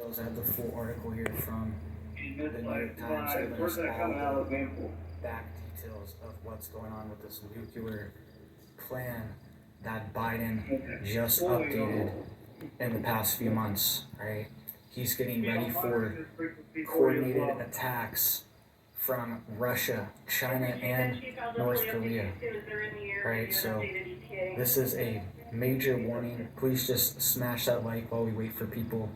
I have the full article here from the New York Times giving Where's us that coming out all of the example? the back details of what's going on with this nuclear plan that Biden just updated in the past few months, right? He's getting ready for coordinated attacks from Russia, China, and North Korea, right? So this is a major warning. Please just smash that like while we wait for people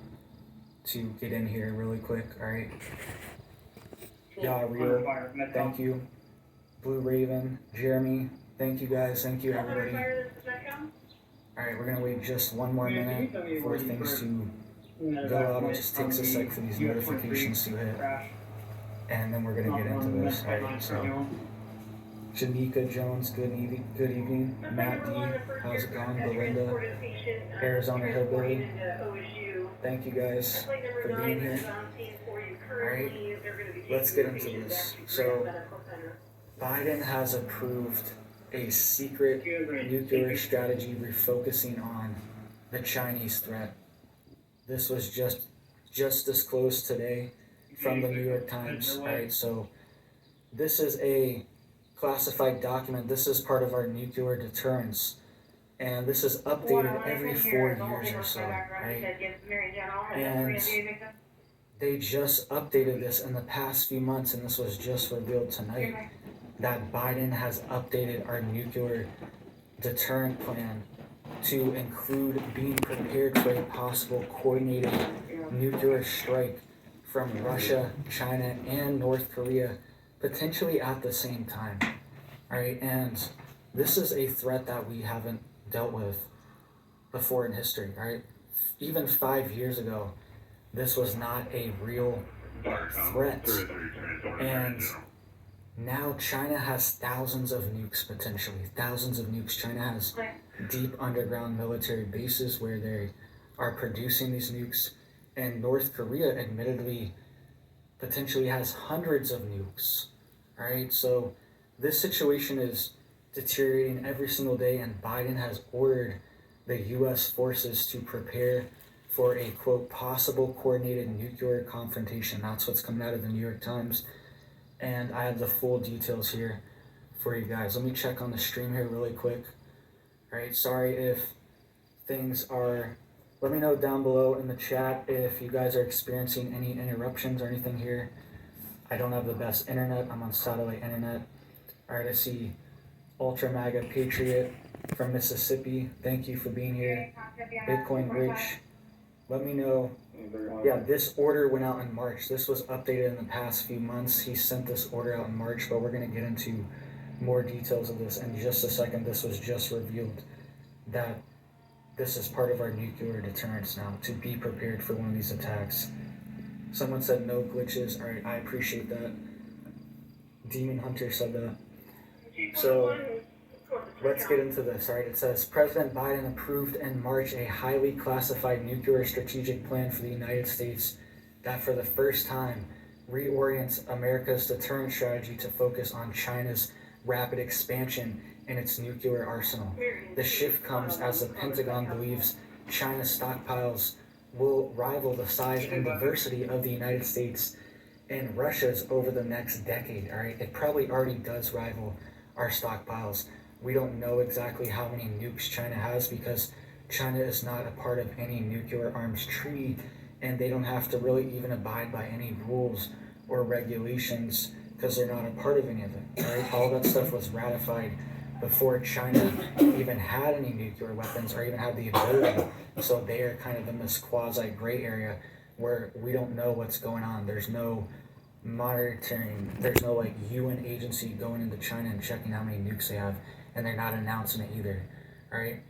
to get in here really quick, alright? Yeah, Rio, thank you. Blue Raven, Jeremy, thank you guys, thank you everybody. Alright, we're gonna wait just one more minute for things to go out. It just takes a sec for these notifications to hit. And then we're gonna get into this. Alright, so Janika Jones, good evening. Matt D, how's it going? Belinda, Arizona Hillbilly. Thank you guys for being here. Alright, let's get into this. So, Biden has approved a secret nuclear strategy refocusing on the Chinese threat. This was just disclosed today from the New York Times. Alright, so this is a classified document. This is part of our nuclear deterrence. And this is updated every 4 years or so, right? And they just updated this in the past few months, and this was just revealed tonight, that Biden has updated our nuclear deterrent plan to include being prepared for a possible coordinated nuclear strike from Russia, China, and North Korea, potentially at the same time. Alright, and this is a threat that we haven't dealt with before in history, right? Even 5 years ago, this was not a real threat. And now China has thousands of nukes, potentially. Thousands of nukes. China has deep underground military bases where they are producing these nukes. And North Korea, admittedly, potentially has hundreds of nukes. Alright, so this situation is deteriorating every single day, and Biden has ordered the U.S. forces to prepare for a, quote, possible coordinated nuclear confrontation. That's what's coming out of the New York Times. And I have the full details here for you guys. Let me check on the stream here really quick. Alright, sorry if things are... Let me know down below in the chat if you guys are experiencing any interruptions or anything here. I don't have the best internet. I'm on satellite internet. Alright, I see Ultra MAGA Patriot from Mississippi. Thank you for being here. Bitcoin Rich. Let me know. Yeah, this order went out in March. This was updated in the past few months. He sent this order out in March, but we're going to get into more details of this in just a second. This was just revealed that this is part of our nuclear deterrence now, to be prepared for one of these attacks. Someone said no glitches. Alright, I appreciate that. Demon Hunter said that. So, let's get into this. Alright, it says, President Biden approved in March a highly classified nuclear strategic plan for the United States that for the first time reorients America's deterrent strategy to focus on China's rapid expansion in its nuclear arsenal. The shift comes as the Pentagon believes China's stockpiles will rival the size and diversity of the United States and Russia's over the next decade. Alright, it probably already does rival our stockpiles. We don't know exactly how many nukes China has because China is not a part of any nuclear arms treaty, and they don't have to really even abide by any rules or regulations because they're not a part of any of it. Right? All that stuff was ratified before China even had any nuclear weapons or even had the ability. So they are kind of in this quasi gray area where we don't know what's going on. There's no monitoring. There's no like UN agency going into China and checking how many nukes they have, and they're not announcing it either. Right?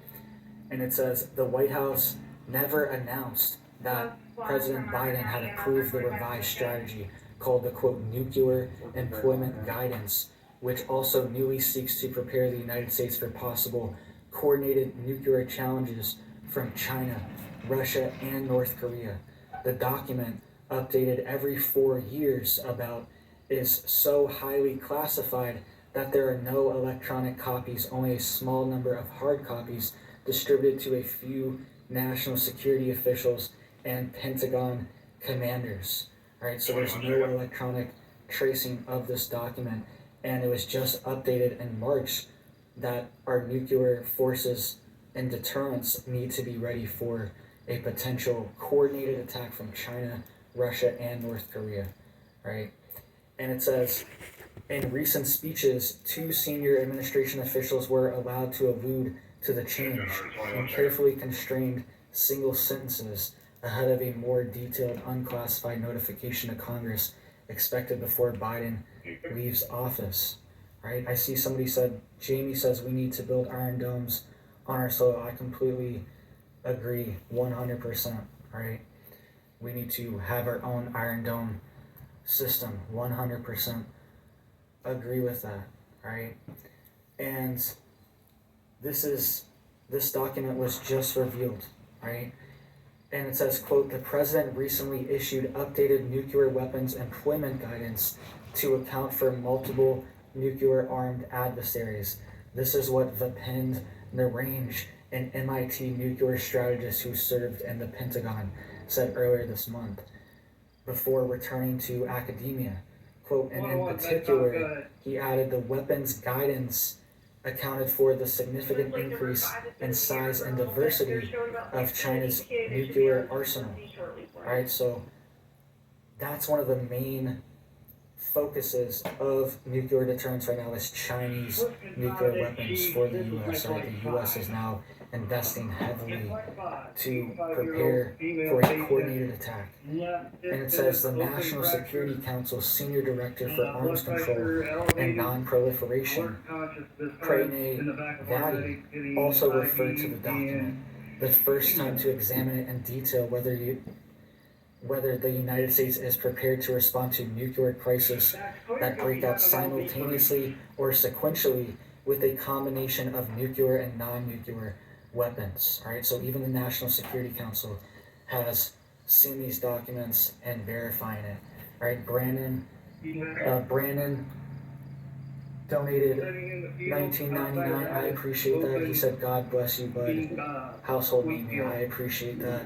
And it says the White House never announced that President Biden had approved the revised strategy called the, quote, Nuclear Employment Guidance, which also newly seeks to prepare the United States for possible coordinated nuclear challenges from China, Russia, and North Korea. The document, updated every 4 years about, is so highly classified that there are no electronic copies, only a small number of hard copies distributed to a few national security officials and Pentagon commanders. Right, so there's no electronic tracing of this document, and it was just updated in March that our nuclear forces and deterrence need to be ready for a potential coordinated attack from China, Russia, and North Korea, right? And it says, in recent speeches, 2 senior administration officials were allowed to allude to the change in carefully constrained single sentences ahead of a more detailed unclassified notification to Congress expected before Biden leaves office, right? I see somebody said, Jamie says we need to build iron domes on our soil. I completely agree, 100%, right? We need to have our own iron dome system, 100% agree with that, right? And this document was just revealed, right? And it says, quote, the president recently issued updated nuclear weapons employment guidance to account for multiple nuclear armed adversaries. This is what Vipin Narange, an MIT nuclear strategist who served in the Pentagon, said earlier this month before returning to academia. Quote, and in particular, he added the weapons guidance accounted for the significant increase in size and diversity of China's nuclear arsenal. All right, so that's one of the main focuses of nuclear deterrence right now is Chinese nuclear weapons for the U.S. Right? The U.S. is now investing heavily to prepare for a coordinated attack. And it says the National Security Council Senior Director for Arms Control and Non-Proliferation, Pranay Vadi, also referred to the document, the first time to examine it in detail whether the United States is prepared to respond to nuclear crises that break out simultaneously or sequentially with a combination of nuclear and non-nuclear weapons. All right, so even the National Security Council has seen these documents and verifying it. All right, Brandon donated $19.99. I appreciate that. He said, "God bless you, bud." Household name, I appreciate that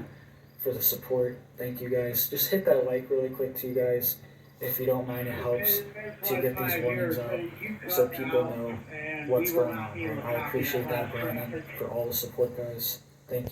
for the support. Thank you guys. Just hit that like really quick too, guys. If you don't mind, it helps to get these warnings out so people know what's going on. And I appreciate that, Brandon, for all the support, guys. Thank you.